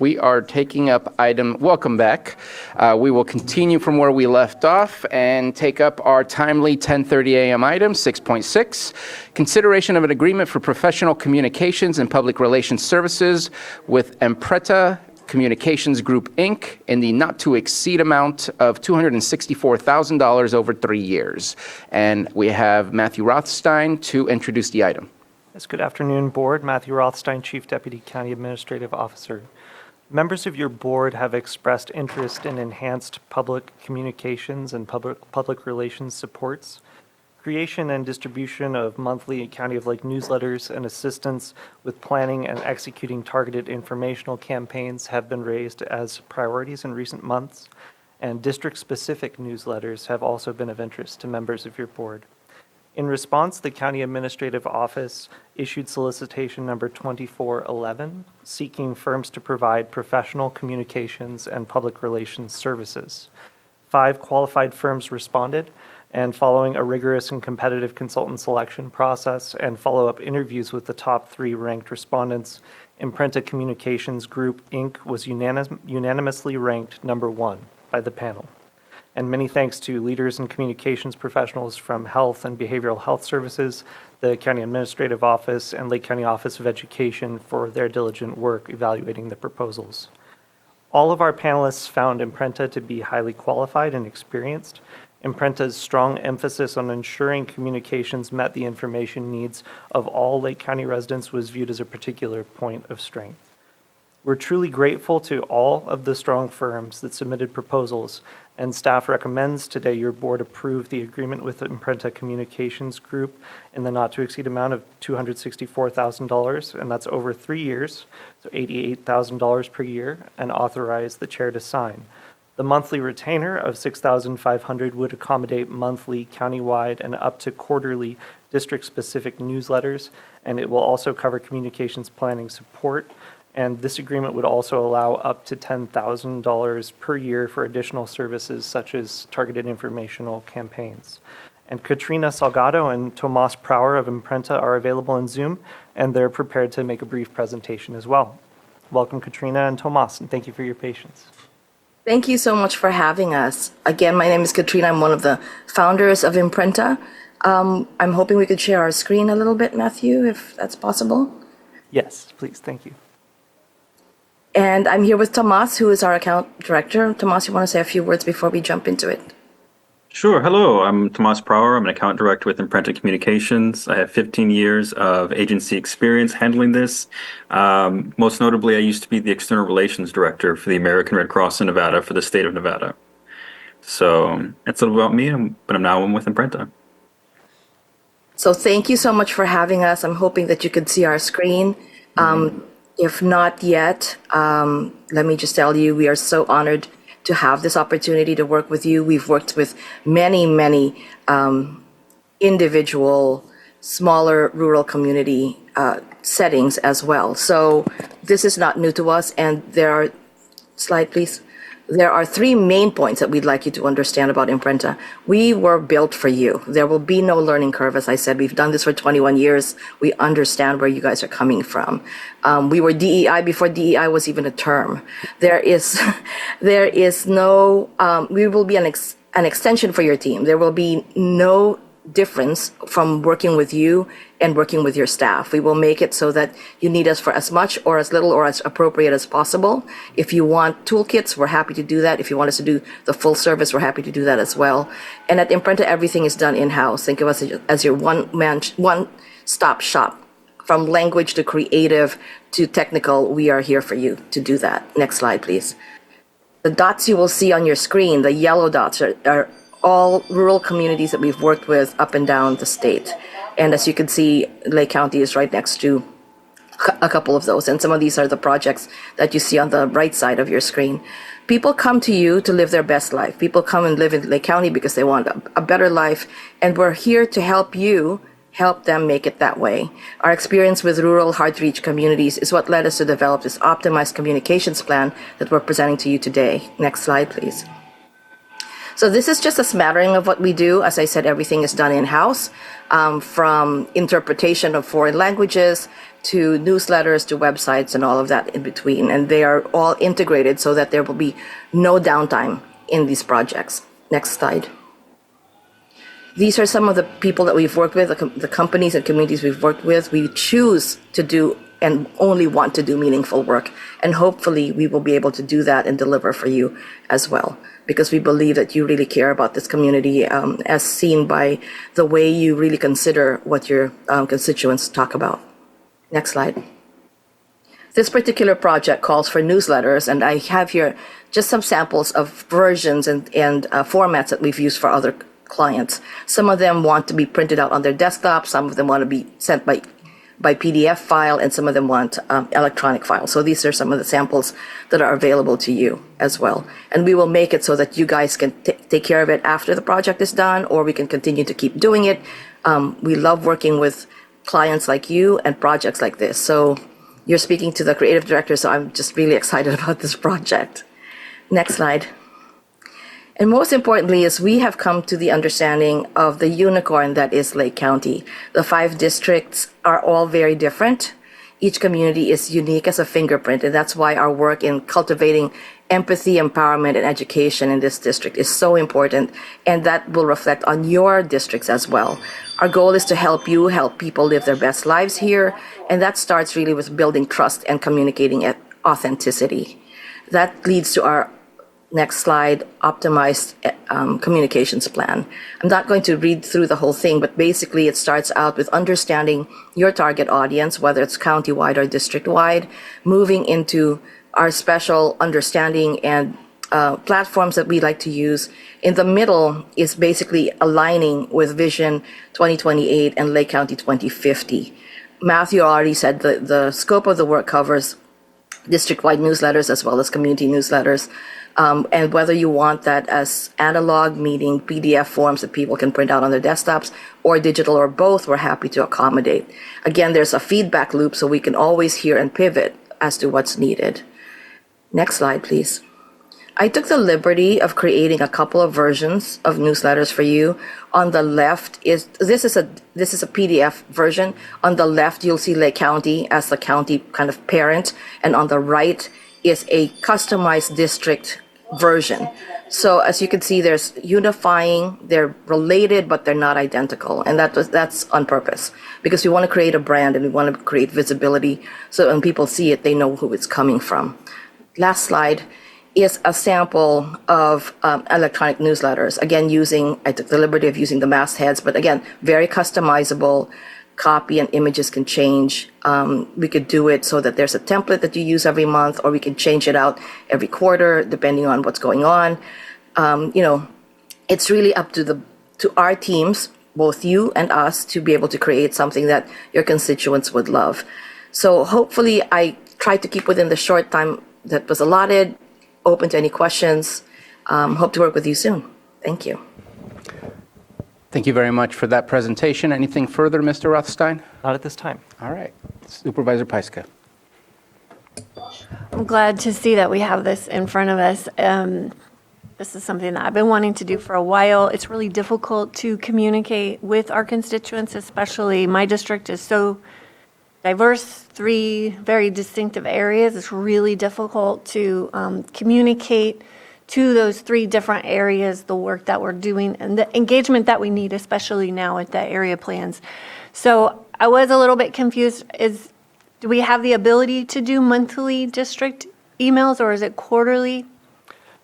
We are taking up welcome back. We will continue from where we left off and take up our timely 10:30 a.m. item, 6.6, consideration of an agreement for professional communications and public relations services with Imprenta Communications Group, Inc. in the not-to-exceed amount of $264,000 over 3 years. And we have Matthew Rothstein to introduce the item. Yes, good afternoon, Board. Matthew Rothstein, Chief Deputy County Administrative Officer. Members of your board have expressed interest in enhanced public communications and public relations supports, creation and distribution of monthly County of Lake newsletters, and assistance with planning and executing targeted informational campaigns have been raised as priorities in recent months, and district-specific newsletters have also been of interest to members of your board. In response, the County Administrative Office issued solicitation number 2411, seeking firms to provide professional communications and public relations services. 5 qualified firms responded, and following a rigorous and competitive consultant selection process and follow-up interviews with the top 3 ranked respondents, Imprenta Communications Group, Inc. was unanimously ranked number 1 by the panel. And many thanks to leaders and communications professionals from Health and Behavioral Health Services, the County Administrative Office, and Lake County Office of Education for their diligent work evaluating the proposals. All of our panelists found Imprenta to be highly qualified and experienced. Imprenta's strong emphasis on ensuring communications met the information needs of all Lake County residents was viewed as a particular point of strength. We're truly grateful to all of the strong firms that submitted proposals, and staff recommends today your board approve the agreement with Imprenta Communications Group in the not-to-exceed amount of $264,000, and that's over 3 years, so $88,000 per year, and authorize the chair to sign. The monthly retainer of $6,500 would accommodate monthly, countywide, and up to quarterly district-specific newsletters, and it will also cover communications planning support. And this agreement would also allow up to $10,000 per year for additional services such as targeted informational campaigns. And Katrina Salgado and Tomas Prower of Imprenta are available in Zoom, and they're prepared to make a brief presentation as well. Welcome, Katrina and Tomas, and thank you for your patience. Thank you so much for having us. Again, my name is Katrina. I'm one of the founders of Imprenta. I'm hoping we could share our screen a little bit, Matthew, if that's possible. Yes, please. Thank you. And I'm here with Tomas, who is our account director. Tomas, you want to say a few words before we jump into it? Sure. Hello, I'm Tomas Prower. I'm an account director with Imprenta Communications. I have 15 years of agency experience handling this. Most notably, I used to be the external relations director for the American Red Cross in Nevada for the state of Nevada. So that's a little about me, but I'm now with Imprenta. So thank you so much for having us. I'm hoping that you could see our screen. If not yet, let me just tell you, we are so honored to have this opportunity to work with you. We've worked with many individual, smaller rural community settings as well. So this is not new to us, and there are, slide please. There are 3 main points that we'd like you to understand about Imprenta. We were built for you. There will be no learning curve. As I said, we've done this for 21 years. We understand where you guys are coming from. We were DEI before DEI was even a term. There is no, we will be an extension for your team. There will be no difference from working with you and working with your staff. We will make it so that you need us for as much or as little or as appropriate as possible. If you want toolkits, we're happy to do that. If you want us to do the full service, we're happy to do that as well. And at Imprenta, everything is done in-house. Think of us as your one-stop shop. From language to creative to technical, we are here for you to do that. Next slide, please. The dots you will see on your screen, the yellow dots, are all rural communities that we've worked with up and down the state. And as you can see, Lake County is right next to a couple of those. And some of these are the projects that you see on the right side of your screen. People come to you to live their best life. People come and live in Lake County because they want a better life. And we're here to help you help them make it that way. Our experience with rural, hard-to-reach communities is what led us to develop this optimized communications plan that we're presenting to you today. Next slide, please. So this is just a smattering of what we do. As I said, everything is done in-house, from interpretation of foreign languages to newsletters, to websites, and all of that in between. And they are all integrated so that there will be no downtime in these projects. Next slide. These are some of the people that we've worked with, the companies and communities we've worked with. We choose to do and only want to do meaningful work. And hopefully we will be able to do that and deliver for you as well, because we believe that you really care about this community, as seen by the way you really consider what your constituents talk about. Next slide. This particular project calls for newsletters, and I have here just some samples of versions and formats that we've used for other clients. Some of them want to be printed out on their desktop, some of them want to be sent by PDF file, and some of them want electronic file. So these are some of the samples that are available to you as well. And we will make it so that you guys can take care of it after the project is done, or we can continue to keep doing it. We love working with clients like you and projects like this. So you're speaking to the creative director, so I'm just really excited about this project. Next slide. And most importantly is we have come to the understanding of the unicorn that is Lake County. The 5 districts are all very different. Each community is unique as a fingerprint, and that's why our work in cultivating empathy, empowerment, and education in this district is so important, and that will reflect on your districts as well. Our goal is to help you help people live their best lives here, and that starts really with building trust and communicating at authenticity. That leads to our next slide, optimized communications plan. I'm not going to read through the whole thing, but basically it starts out with understanding your target audience, whether it's county-wide or district-wide, moving into our special understanding and platforms that we like to use. In the middle is basically aligning with Vision 2028 and Lake County 2050. Matthew already said the scope of the work covers district-wide newsletters as well as community newsletters. And whether you want that as analog, meaning PDF forms that people can print out on their desktops, or digital, or both, we're happy to accommodate. Again, there's a feedback loop, so we can always hear and pivot as to what's needed. Next slide, please. I took the liberty of creating a couple of versions of newsletters for you. On the left is this is a PDF version. On the left, you'll see Lake County as the county kind of parent, and on the right is a customized district version. So as you can see, there's unifying, they're related, but they're not identical. And that's on purpose, because we want to create a brand and we want to create visibility. So when people see it, they know who it's coming from. Last slide is a sample of electronic newsletters. Again, I took the liberty of using the mastheads, but again, very customizable. Copy and images can change. We could do it so that there's a template that you use every month, or we can change it out every quarter, depending on what's going on. It's really up to our teams, both you and us, to be able to create something that your constituents would love. So hopefully I tried to keep within the short time that was allotted, open to any questions. Hope to work with you soon. Thank you. Thank you very much for that presentation. Anything further, Mr. Rothstein? Not at this time. All right. Supervisor Pyska. I'm glad to see that we have this in front of us. This is something that I've been wanting to do for a while. It's really difficult to communicate with our constituents, especially my district is so diverse, 3 very distinctive areas. It's really difficult to communicate to those 3 different areas, the work that we're doing and the engagement that we need, especially now at the area plans. So I was a little bit confused. Do we have the ability to do monthly district emails, or is it quarterly?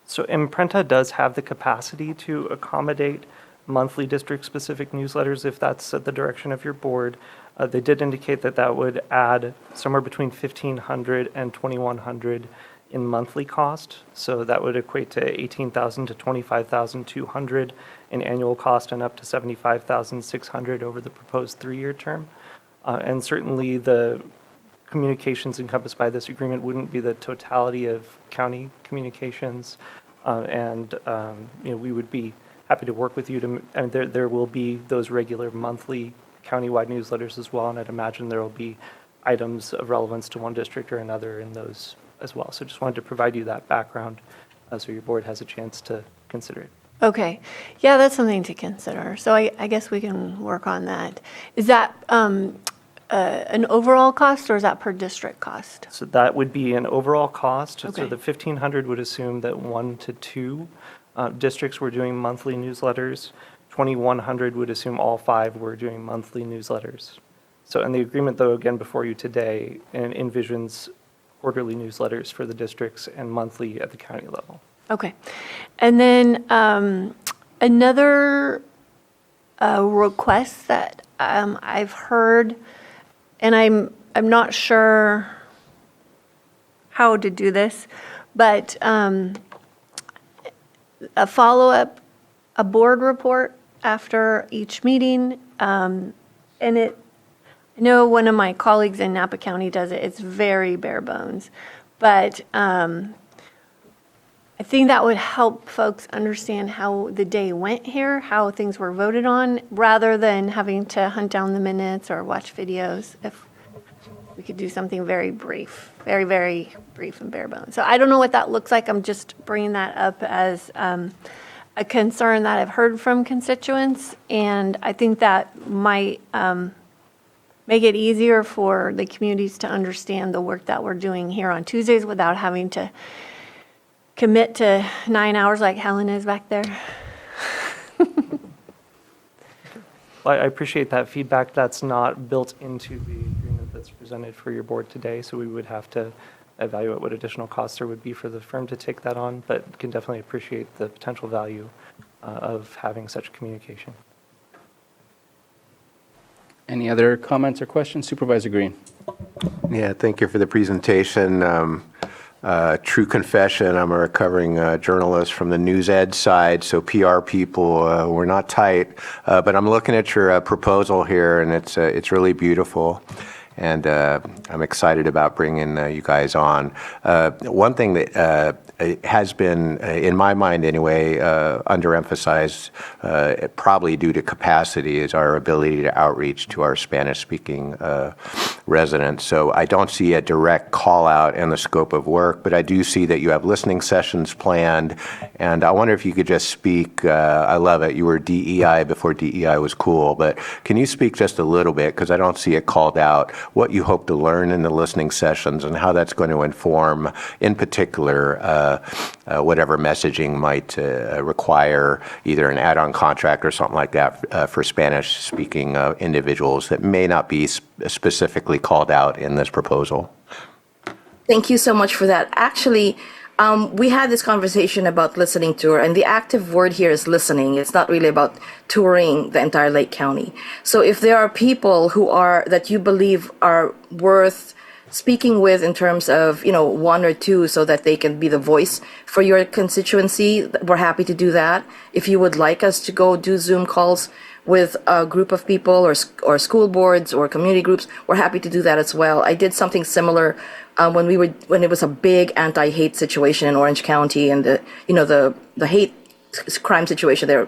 So Imprenta does have the capacity to accommodate monthly district-specific newsletters if that's at the direction of your board. They did indicate that would add somewhere between $1,500 and $2,100 in monthly cost. So that would equate to $18,000 to $25,200 in annual cost, and up to $75,600 over the proposed 3-year term. And certainly the communications encompassed by this agreement wouldn't be the totality of county communications. We would be happy to work with you to, and there will be those regular monthly countywide newsletters as well, and I'd imagine there will be items of relevance to one district or another in those as well. So just wanted to provide you that background so your board has a chance to consider it. Okay. Yeah, that's something to consider. So I guess we can work on that. Is that an overall cost, or is that per district cost? So that would be an overall cost. Okay. So the 1,500 would assume that 1 to 2 districts were doing monthly newsletters. 2,100 would assume all 5 were doing monthly newsletters. So, and the agreement, though, again, before you today, envisions quarterly newsletters for the districts and monthly at the county level. Okay. And then another request that I've heard, and I'm not sure how to do this, but a follow-up, a board report after each meeting, and I know one of my colleagues in Napa County does it. It's very bare bones. But I think that would help folks understand how the day went here, how things were voted on, rather than having to hunt down the minutes or watch videos. If we could do something very brief, very, very brief and bare bones. So I don't know what that looks like. I'm just bringing that up as a concern that I've heard from constituents. And I think that might make it easier for the communities to understand the work that we're doing here on Tuesdays without having to commit to 9 hours like Helen is back there. Well, I appreciate that feedback. That's not built into the agreement that's presented for your board today, so we would have to evaluate what additional costs there would be for the firm to take that on, but can definitely appreciate the potential value of having such communication. Any other comments or questions? Supervisor Green. Yeah, thank you for the presentation. True confession, I'm a recovering journalist from the news ed side, so PR people, we're not tight. But I'm looking at your proposal here, and it's really beautiful. And I'm excited about bringing you guys on. One thing that has been, in my mind anyway, underemphasized, probably due to capacity, is our ability to outreach to our Spanish-speaking residents. So I don't see a direct call out in the scope of work, but I do see that you have listening sessions planned. And I wonder if you could just speak, I love it, you were DEI before DEI was cool, but can you speak just a little bit, because I don't see it called out, what you hope to learn in the listening sessions and how that's going to inform, in particular, whatever messaging might require either an add-on contract or something like that for Spanish-speaking individuals that may not be specifically called out in this proposal. Thank you so much for that. Actually, we had this conversation about listening tour, and the active word here is listening. It's not really about touring the entire Lake County. So if there are people that you believe are worth speaking with in terms of, 1 or 2 so that they can be the voice for your constituency, we're happy to do that. If you would like us to go do Zoom calls with a group of people or school boards or community groups, we're happy to do that as well. I did something similar when it was a big anti-hate situation in Orange County, and the hate crime situation there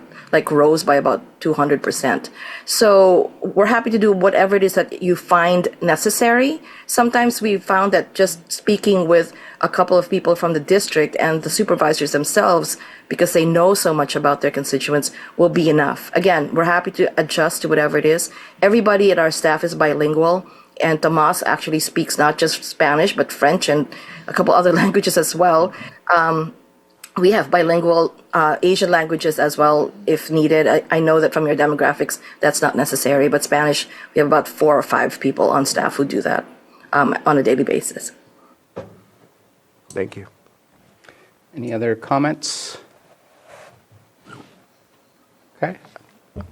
rose by about 200%. So we're happy to do whatever it is that you find necessary. Sometimes we found that just speaking with a couple of people from the district and the supervisors themselves, because they know so much about their constituents, will be enough. Again, we're happy to adjust to whatever it is. Everybody at our staff is bilingual, and Tomas actually speaks not just Spanish, but French and a couple other languages as well. We have bilingual Asian languages as well, if needed. I know that from your demographics, that's not necessary, but Spanish, we have about 4 or 5 people on staff who do that on a daily basis. Thank you. Any other comments? Okay.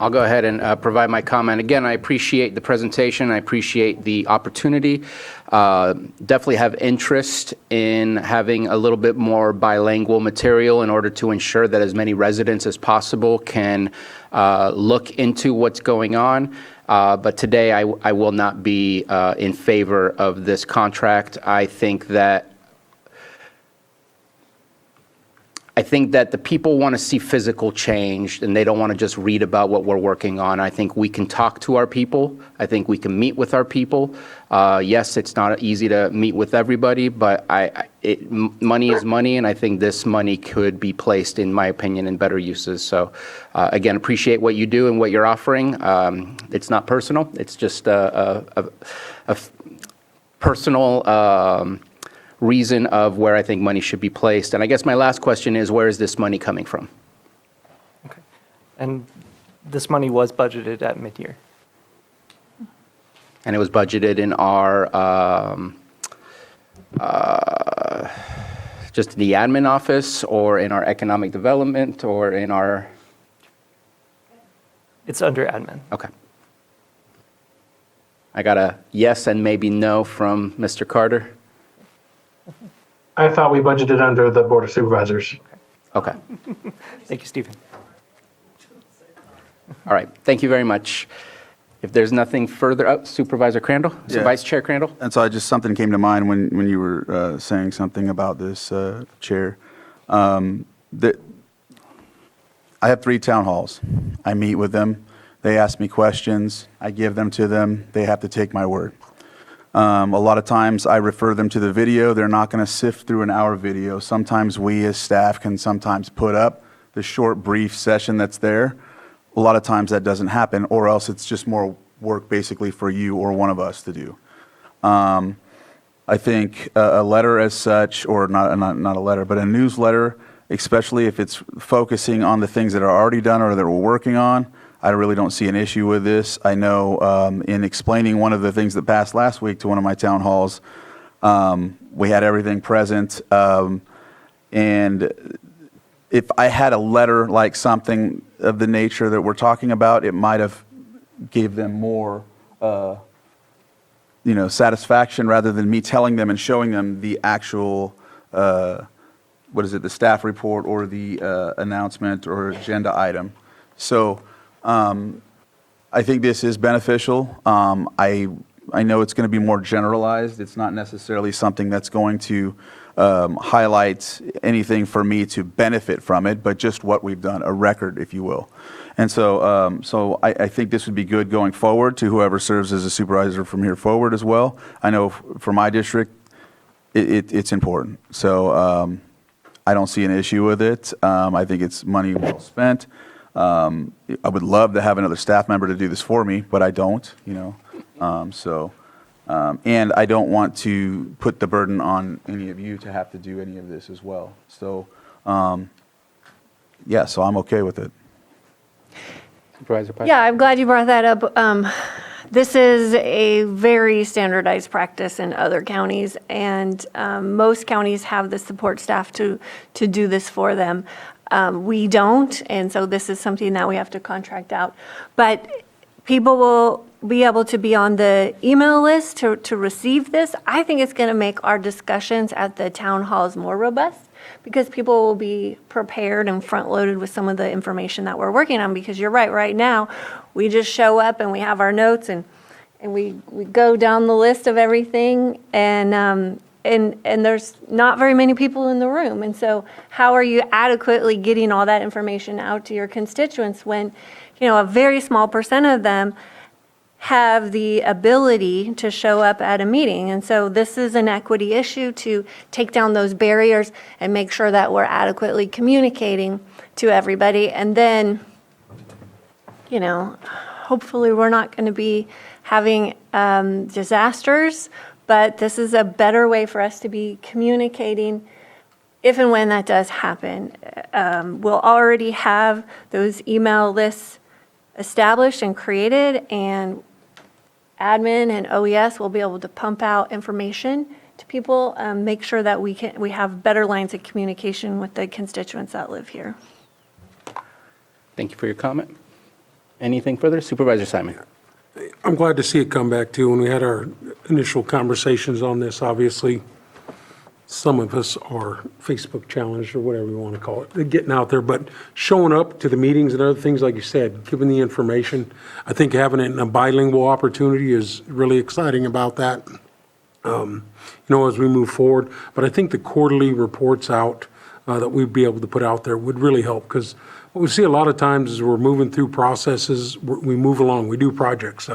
I'll go ahead and provide my comment. Again, I appreciate the presentation. I appreciate the opportunity. Definitely have interest in having a little bit more bilingual material in order to ensure that as many residents as possible can look into what's going on. But today I will not be in favor of this contract. I think that I think that the people want to see physical change, and they don't want to just read about what we're working on. I think we can talk to our people. I think we can meet with our people. Yes, it's not easy to meet with everybody, but money is money, and I think this money could be placed, in my opinion, in better uses. So, again, appreciate what you do and what you're offering. It's not personal. It's just a personal reason of where I think money should be placed. And I guess my last question is, where is this money coming from? Okay. And this money was budgeted at mid-year. And it was budgeted in our, just the admin office, or in our economic development, or in our, It's under admin. okay. I got a yes and maybe no from Mr. Carter. I thought we budgeted under the Board of Supervisors. Okay. Thank you, Stephen. All right. Thank you very much. If there's nothing further, Supervisor Crandall? Yeah. Vice Chair Crandall? And so something came to mind when you were saying something about this, Chair. That I have 3 town halls. I meet with them. They ask me questions. I give them to them. They have to take my word. A lot of times I refer them to the video. They're not going to sift through an hour video. Sometimes we as staff can sometimes put up the short, brief session that's there. A lot of times that doesn't happen, or else it's just more work basically for you or one of us to do. I think a letter as such, or not a letter, but a newsletter, especially if it's focusing on the things that are already done or that we're working on, I really don't see an issue with this. I know in explaining one of the things that passed last week to one of my town halls, we had everything present. And if I had a letter like something of the nature that we're talking about, it might have gave them more satisfaction rather than me telling them and showing them the actual, the staff report or the announcement or agenda item. So I think this is beneficial. I know it's going to be more generalized. It's not necessarily something that's going to highlight anything for me to benefit from it, but just what we've done, a record, if you will. And so I think this would be good going forward to whoever serves as a supervisor from here forward as well. I know for my district, it's important. So I don't see an issue with it. I think it's money well spent. I would love to have another staff member to do this for me, but I don't, and I don't want to put the burden on any of you to have to do any of this as well. So, so I'm okay with it. Supervisor Pike? Yeah, I'm glad you brought that up. This is a very standardized practice in other counties, and most counties have the support staff to do this for them. We don't, and so this is something that we have to contract out. But people will be able to be on the email list to receive this. I think it's going to make our discussions at the town halls more robust, because people will be prepared and front-loaded with some of the information that we're working on. Because you're right now, we just show up and we have our notes and we go down the list of everything, and there's not very many people in the room. And so how are you adequately getting all that information out to your constituents when, a very small percent of them have the ability to show up at a meeting? And so this is an equity issue to take down those barriers and make sure that we're adequately communicating to everybody. And then, hopefully we're not going to be having disasters, but this is a better way for us to be communicating if and when that does happen. We'll already have those email lists established and created, and admin and OES will be able to pump out information to people, make sure that we have better lines of communication with the constituents that live here. Thank you for your comment. Anything further? Supervisor Simon? I'm glad to see it come back too. When we had our initial conversations on this, obviously, some of us are Facebook challenged or whatever you want to call it. They're getting out there, but showing up to the meetings and other things, like you said, giving the information. I think having it in a bilingual opportunity is really exciting about that, as we move forward. But I think the quarterly reports out that we'd be able to put out there would really help, because what we see a lot of times is we're moving through processes, we move along, we do projects.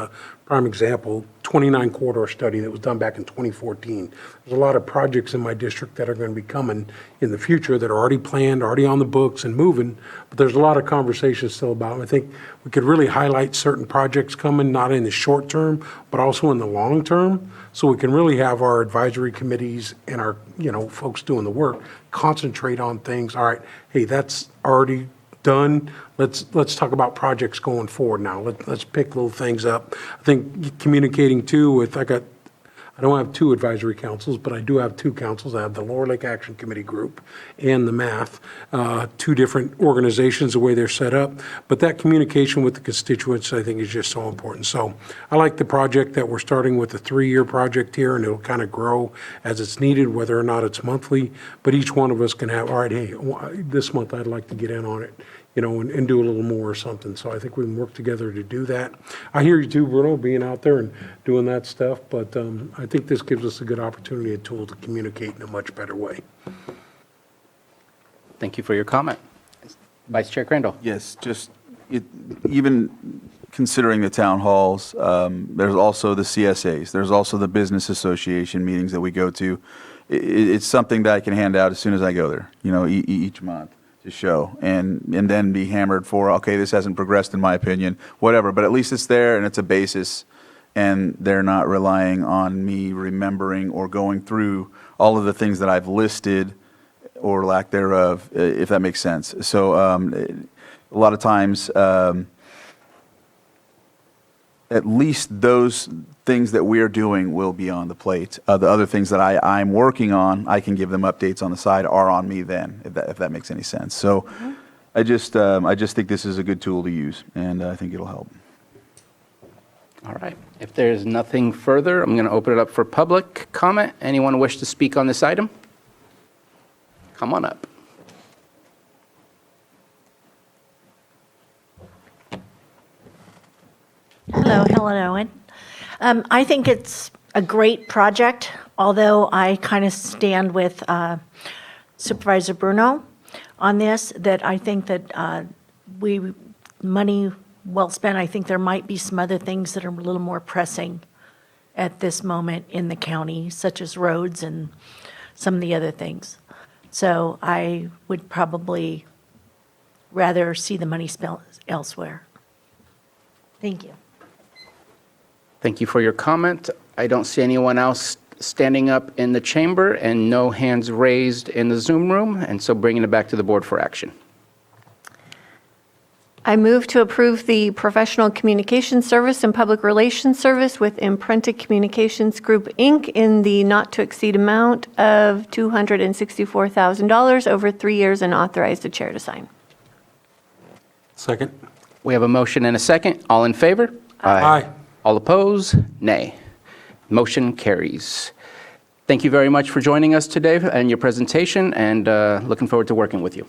Prime example, 29 corridor study that was done back in 2014. There's a lot of projects in my district that are going to be coming in the future that are already planned, already on the books and moving, but there's a lot of conversations still about them. I think we could really highlight certain projects coming, not in the short term, but also in the long term, so we can really have our advisory committees and our, folks doing the work concentrate on things. All right, hey, that's already done. Let's talk about projects going forward now. Let's pick little things up. I think communicating too with, I don't have two advisory councils, but I do have two councils. I have the Lower Lake Action Committee group and the MATH, two different organizations, the way they're set up. But that communication with the constituents, I think, is just so important. So I like the project that we're starting with, a 3-year project here, and it'll kind of grow as it's needed, whether or not it's monthly. But each one of us can have, all right, hey, this month I'd like to get in on it, and do a little more or something. So I think we can work together to do that. I hear you too, Bruno, being out there and doing that stuff, but I think this gives us a good opportunity, a tool to communicate in a much better way. Thank you for your comment. Vice Chair Crandall. Yes, even considering the town halls, there's also the CSAs, there's also the business association meetings that we go to. It's something that I can hand out as soon as I go there, each month to show, and then be hammered for, okay, this hasn't progressed in my opinion, whatever, but at least it's there and it's a basis, and they're not relying on me remembering or going through all of the things that I've listed or lack thereof, if that makes sense. So a lot of times, at least those things that we're doing will be on the plate. The other things that I'm working on, I can give them updates on the side, are on me then, if that makes any sense. So I just think this is a good tool to use, and I think it'll help. All right. If there's nothing further, I'm going to open it up for public comment. Anyone wish to speak on this item? Come on up. Hello, Owen. I think it's a great project, although I kind of stand with Supervisor Bruno on this, that I think that money well spent. I think there might be some other things that are a little more pressing at this moment in the county, such as roads and some of the other things. So I would probably rather see the money spent elsewhere. Thank you. Thank you for your comment. I don't see anyone else standing up in the chamber and no hands raised in the Zoom room, and so bringing it back to the board for action. I move to approve the professional communication service and public relations service with Imprenta Communications Group, Inc. in the not-to-exceed amount of $264,000 over 3 years, and authorize the chair to sign. Second. We have a motion and a second. All in favor? Aye. All opposed? Nay. Motion carries. Thank you very much for joining us today and your presentation, and looking forward to working with you.